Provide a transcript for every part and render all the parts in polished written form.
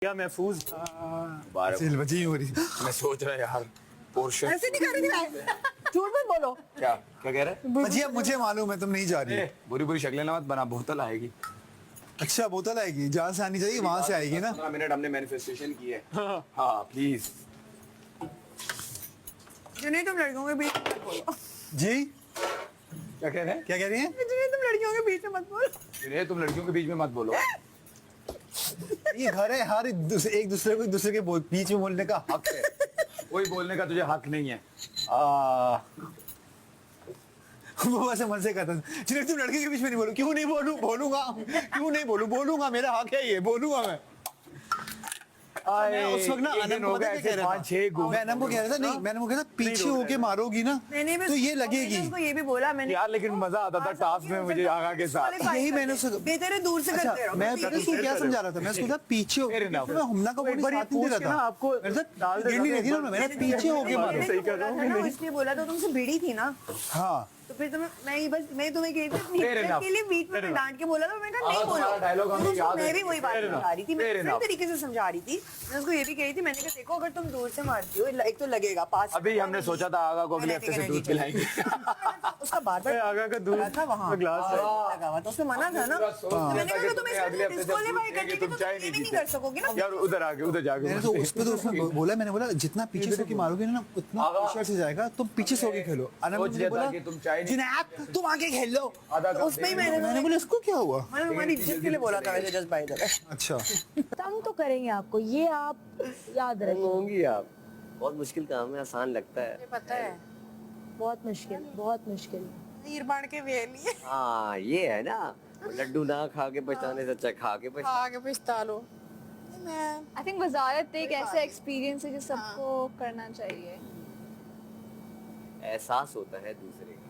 क्या महफूज सिल बची हो रही। मैं सोच रहा यार पोर्शन ऐसे नहीं कर रही थी मैं। झूठ मत बोलो। क्या क्या कह रहे भजिया मुझे मालूम है तुम नहीं जा रही। हैं? बुरी बुरी शक्लें ना मत बना, बोतल आएगी। अच्छा बोतल आएगी, जहाँ से आनी चाहिए वहां से आएगी ना। 15 मिनट हमने मैनिफेस्टेशन की है। हाँ प्लीज। जुनैद तुम लड़कियों के बीच में मत बोलो। जी क्या कह रहे हैं? क्या कह रही हैं? जुनैद तुम लड़कियों के बीच में मत बोलो। ये तुम लड़कियों के बीच में मत बोलो। ये घर है, हर एक दूसरे के बीच में बोलने का हक है। कोई बोलने का तुझे हक नहीं है। वो वैसे मन से कहता था जिन्हें तुम लड़के के बीच में नहीं बोलो। क्यों नहीं बोलूं? बोलूंगा। क्यों नहीं बोलूं? बोलूंगा, मेरा हक है ये, बोलूंगा मैं। मैं उस वक्त ना अनम को पता है क्या कह रहा था? मैं अनम को कह रहा था नहीं, मैंने वो कहा था पीछे होके मारोगी ना तो ये लगेगी। उसको ये भी बोला मैंने यार लेकिन मजा आता था टास्क में मुझे आगा के साथ। यही मैंने बेहतर है दूर से करते रहो। मैं उसको क्या समझा रहा था, मैं उसको कहा पीछे Fair enough। मैं हमला का एक बार ये साथ नहीं पूछ दे के रहा ना था आपको मेरे साथ डाल देना गिरनी नहीं थी ना, मैंने पीछे होके मारो। सही कर रहा हूँ। इसलिए बोला तो तुमसे भिड़ी थी ना, हाँ तो फिर मैं तुम्हें कही थी Fair enough। के लिए बीच में डांट के बोला था, मैं कहा नहीं तुम्हारा dialogue हमें बोलो। याद है। मैं भी वही बात Fair enough। समझा रही थी, मैं Fair इस enough। तरीके से समझा रही थी। मैं उसको ये भी कही थी, मैंने कहा देखो अगर तुम दूर से मारती हो एक तो लगेगा पास। अभी हमने सोचा था आगा को अगले हफ्ते से दूध पिलाएंगे। उसका बार बार आगा का दूध था वहाँ ग्लास है। लगा हुआ था, उसने मना था ना। तो मैंने कहा तुम इसमें डिस्क्वालीफाई करने की तो तुम ये भी नहीं कर सकोगे ना। यार उधर आगे उधर जाके मैंने तो उस पे तो उसने बोला, मैंने बोला जितना पीछे से मारोगे ना उतना प्रेशर से जाएगा, तुम पीछे से होके खेलो। अनम सोच ने लिया बोला था कि तुम चाय नहीं- जिनाब तुम आगे खेल लो। आधा तो उसमें ही मैंने बोला इसको क्या हुआ? मैंने हमारी इज्जत के लिए बोला था वैसे, जस्ट बाय द वे। अच्छा तंग तो करेंगे आपको, ये आप याद रखें। होंगी आप। बहुत मुश्किल काम है, आसान लगता है। पता है बहुत मुश्किल, बहुत मुश्किल। तीर बाण के वेली हाँ ये है ना, लड्डू ना खा के पछताने से अच्छा खा के पछता। आगे पिछता लो। मैं आई थिंक वजारत एक ऐसा एक्सपीरियंस है जो सबको करना चाहिए। एहसास होता है दूसरे का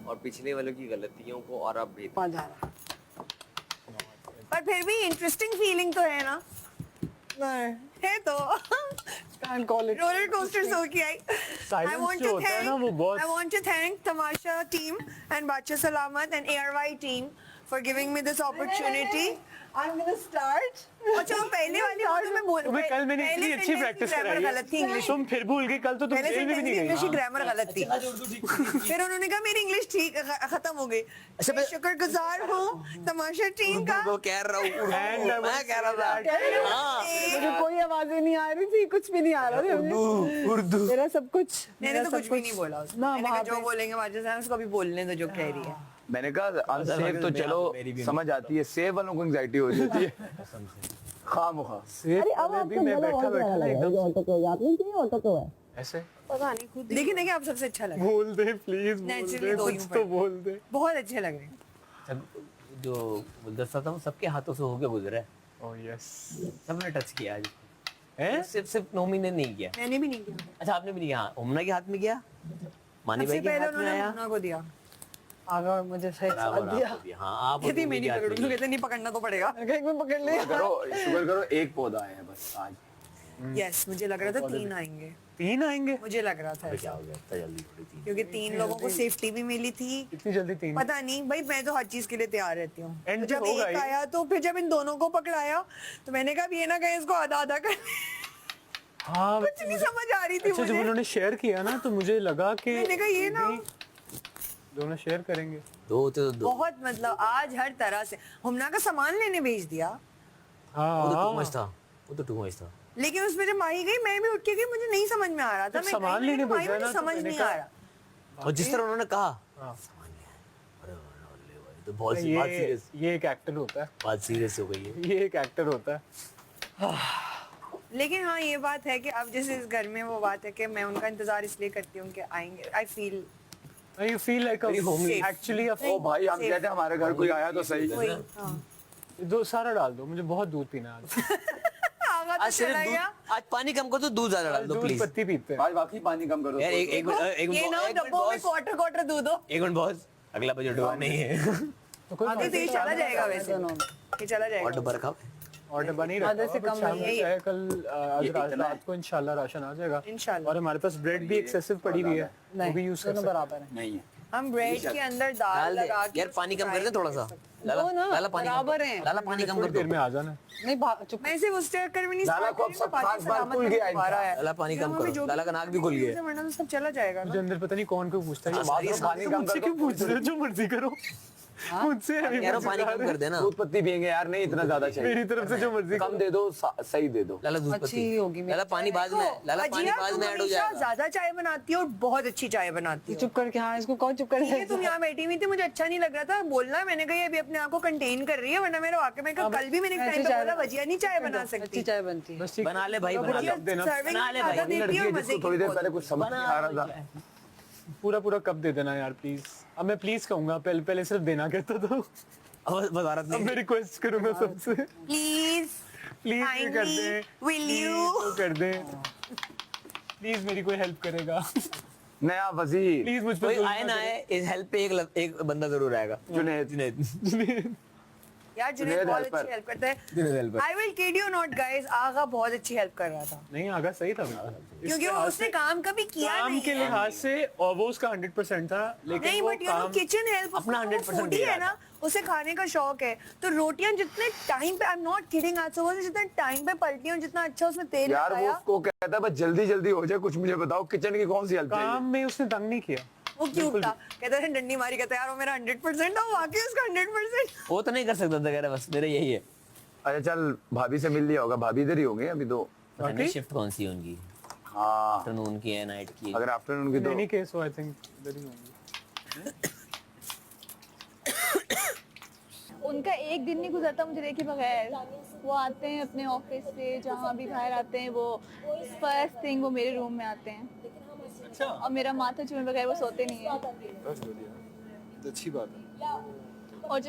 और पिछले वालों की गलतियों को और अब बेहतर। मजा आ रहा है। पर फिर भी इंटरेस्टिंग फीलिंग तो है ना। है तो Can't call it। Roller coaster सो की आई। Silence जो होता है ना, वो बहुत- I want to thank Tamasha team and बादशाह सलामत and ARY team for giving me this opportunity. I'm gonna start. अच्छा वो पहले वाली बात मैं बोल तुम्हें कल मैंने इतनी अच्छी प्रैक्टिस कराई गलत थी है, इंग्लिश। तुम फिर भूल गई। कल तो तुम पहले जेल में भी नहीं इंग्लिश की गई। ग्रामर गलत थी। फिर उन्होंने कहा मेरी इंग्लिश ठीक खत्म हो गई। मैं शुक्रगुजार हूँ तमाशा टीम का। वो कह रहा हूँ And I मैं कह रहा था। हाँ। मुझे कोई आवाजें नहीं आ रही थी, कुछ भी नहीं आ रहा था। उर्दू मेरा सब कुछ, मैंने तो कुछ भी नहीं बोला उसको। ना, मैंने कहा वहाँ जो पे- बोलेंगे बादशाह साहब उसको अभी बोलने दो जो कह रही है। मैंने कहा अनसेफ तो चलो समझ आती है, सेफ वालों को एंजाइटी हो जाती है। खामोखा अरे अब आपको मैं बैठा बैठा ना एकदम ऑटो को याद नहीं किया, ऑटो को है। ऐसे पता नहीं खुद लेकिन देखिए आप सबसे अच्छा लग रहा है। बोल दे प्लीज, बोल Naturally दे दो कुछ यूं तो पर। बोल दे। बहुत अच्छे लग रहे हैं। सब जो गुलदस्ता था वो सबके हाथों से होके गुजरा है। Oh yes. सबने टच किया आज। हैं? सिर्फ नोमी ने नहीं किया। मैंने भी नहीं किया। अच्छा आपने भी नहीं किया। उमना के हाथ में किया, मानी सबसे भाई के पहले हाथ में उन्होंने आया। मुन्ना को दिया। आगा और मुझे सही बराबर साथ दिया। आपको दिया। हाँ आप कहती मैं उनके नहीं हाथ में पकड़ूंगी, कहते नहीं पकड़ना तो पड़ेगा। एक में पकड़ लिया। शुक्र करो एक पौधा है बस आज। यस मुझे लग रहा था 3 आएंगे। 3 आएंगे? मुझे लग रहा था क्या ऐसा। हो गया इतना जल्दी थोड़ी थी। क्योंकि 3 लोगों को सेफ्टी भी मिली थी। इतनी जल्दी 3? पता नहीं भाई, मैं तो हर चीज के लिए तैयार रहती हूँ। End जब पे होगा एक ये। आया तो फिर जब इन दोनों को पकड़ाया तो मैंने कहा अब ये ना कहीं इसको आधा आधा कर। हाँ कुछ नहीं समझ आ रही थी अच्छा, जब मुझे। उन्होंने शेयर किया ना तो मुझे लगा कि मैंने कहा ये ना दोनों शेयर करेंगे। दो होते तो दो। बहुत मतलब आज हर तरह से हमना का सामान लेने भेज दिया। वो तो हाँ टू मच था, वो तो टू मच था। लेकिन उसमें जब माही गई मैं भी उठ के गई, मुझे नहीं समझ में आ रहा था। जब मैं सामान गई, लेने मैंने कहा, भेजा माही, ना मुझे तो समझ मैंने नहीं कहा- आ रहा। और जिस तरह उन्होंने कहा हाँ। सामान लिया है। अरे अरे भाई तो बहुत बात ये सीरियस, ये एक एक्टर होता है, बात सीरियस हो गई है। ये एक एक्टर होता है। लेकिन हाँ ये बात है कि अब जैसे इस घर में वो बात है कि मैं उनका इंतजार इसलिए करती हूँ कि आएंगे। I feel You feel like a Very homely. actually a ओ भाई हम कहते हैं हमारे घर कोई आया तो सही। वही हाँ। दो सारा डाल दो, मुझे बहुत दूध पीना है आज। आगा तो आज सिर्फ चला गया। दूध, आज पानी कम कर दो, दूध ज्यादा डाल दो दूध प्लीज। पत्ती पीते हैं। आज वाकई पानी कम करो। यार एक ये ना डब्बों में क्वार्टर क्वार्टर दूध हो। एक मिनट बॉस, अगला बजट हुआ नहीं है। तो कोई आगे तो ये चला जाएगा वैसे, ये चला और जाएगा। डब्बा रखा और डब्बा नहीं रखा आधे से हुआ, कम शाम नहीं में है। चाहे कल आज ये रात इतना है। रात को इंशाल्लाह राशन आ जाएगा। इंशाल्लाह। और हमारे पास ब्रेड भी एक्सेसिव पड़ी हुई है, वो भी नहीं, यूज कर दोनों सकते हैं। बराबर है। नहीं है। हम ब्रेड के अंदर दाल लगा के यार पानी कम कर दे थोड़ा सा लाला वो ना, लाला पानी कम बराबर कर हैं। लाला पानी कम कर थोड़ी देर दो में आ जाना नहीं चुप मैं सिर्फ उस चक्कर में नहीं लाला start को अब करी, सब मैं खास बाकी बात सलामत खुल में गया दिखा रहा है। लाला पानी कम हमें करो जो लाला का नाक भी खुल गया है। वरना तो सब चला जाएगा मुझे ना। अंदर पता नहीं कौन को पूछता है हाँ, बात सारी पानी कम मुझसे क्यों पूछ रहे हो जो मर्जी करो मुझसे अभी यारो मुझसे पानी कहा कम रहे कर हो। देना दूध पत्ती पियेंगे यार, नहीं इतना ज्यादा चाहिए। मेरी तरफ से जो मर्जी कम दे दो, सही दे दो। लाला दूध अच्छी पत्ती होगी मेरी लाला पानी बाद में लाला पानी अजिया, बाद तुम में ऐड हो हमेशा जाएगा ज्यादा चाय बनाती हो और बहुत अच्छी चाय बनाती हो। चुप करके, हाँ इसको कौन चुप कर ये तुम यहाँ बैठी हुई थी, मुझे अच्छा नहीं लग रहा था बोलना, मैंने कहा ये अभी अपने आप को कंटेन कर रही है, वरना मेरे वाकई में कल भी मैंने एक टाइम पे बोला वजिया नहीं चाय बना अच्छी सकती। चाय बनती है। बस ठीक बना ले भाई बना ले देना सर्विंग बना ले आधा भाई, देती लड़की है है और मजे जिसको थोड़ी की देर बोल। पहले कुछ समझ नहीं आ रहा था। पूरा पूरा कप दे देना यार प्लीज। अब मैं प्लीज कहूंगा, पहले पहले सिर्फ देना कहता था, अब वजारत अब नहीं मैं रिक्वेस्ट करूंगा सबसे प्लीज प्लीज ये कर Kindly, they, will Please you? वो कर दे, प्लीज मेरी कोई हेल्प करेगा नया वजीर प्लीज मुझ पर कोई जुल्म आए ना ना आए इस हेल्प पे एक बंदा जरूर आएगा जुनैद। जुनैद करे। यार जुनैद जुनैद बहुत helper. अच्छी हेल्प करता जुनैद है। helper. I will kid you not guys, आगा बहुत अच्छी हेल्प कर रहा था नहीं आगा सही था बिल्कुल। इस क्योंकि वो लिहाज उसने से- काम कभी किया काम नहीं के है। लिहाज से और वो उसका 100% था, लेकिन नहीं वो बट यू नो काम किचन हेल्प अपना 100% फूडी दे है रहा ना, उसे खाने का शौक है, तो रोटियां जितने टाइम पे, आई एम नॉट किडिंग, आज सुबह से जितने टाइम पे पलटी और जितना अच्छा उसमें तेल यार वो लगाया, उसको कहता है बस जल्दी जल्दी हो जाए, कुछ मुझे बताओ किचन की कौन सी हेल्प चाहिए। काम में उसने तंग नहीं किया। वो क्यूट था, कहता है डंडी मारी, कहता है यार वो मेरा 100% है, वाकई उसका 100%। वो तो नहीं कर सकता था, कह रहा बस मेरा यही है अच्छा चल, भाभी से मिल लिया होगा, भाभी इधर ही होंगे अभी तो। पता नहीं शिफ्ट कौन सी है उनकी, हाँ आफ्टरनून की है नाइट की है अगर आफ्टरनून की इन तो एनी केस वो आई थिंक इधर ही होंगे। उनका एक दिन नहीं गुजरता मुझे देखे बगैर। वो आते हैं अपने ऑफिस से, जहाँ भी बाहर आते हैं, वो फर्स्ट थिंग वो मेरे रूम में आते हैं। और मेरा माथा चूमे बगैर वो सोते नहीं है। अच्छी बात है। और जब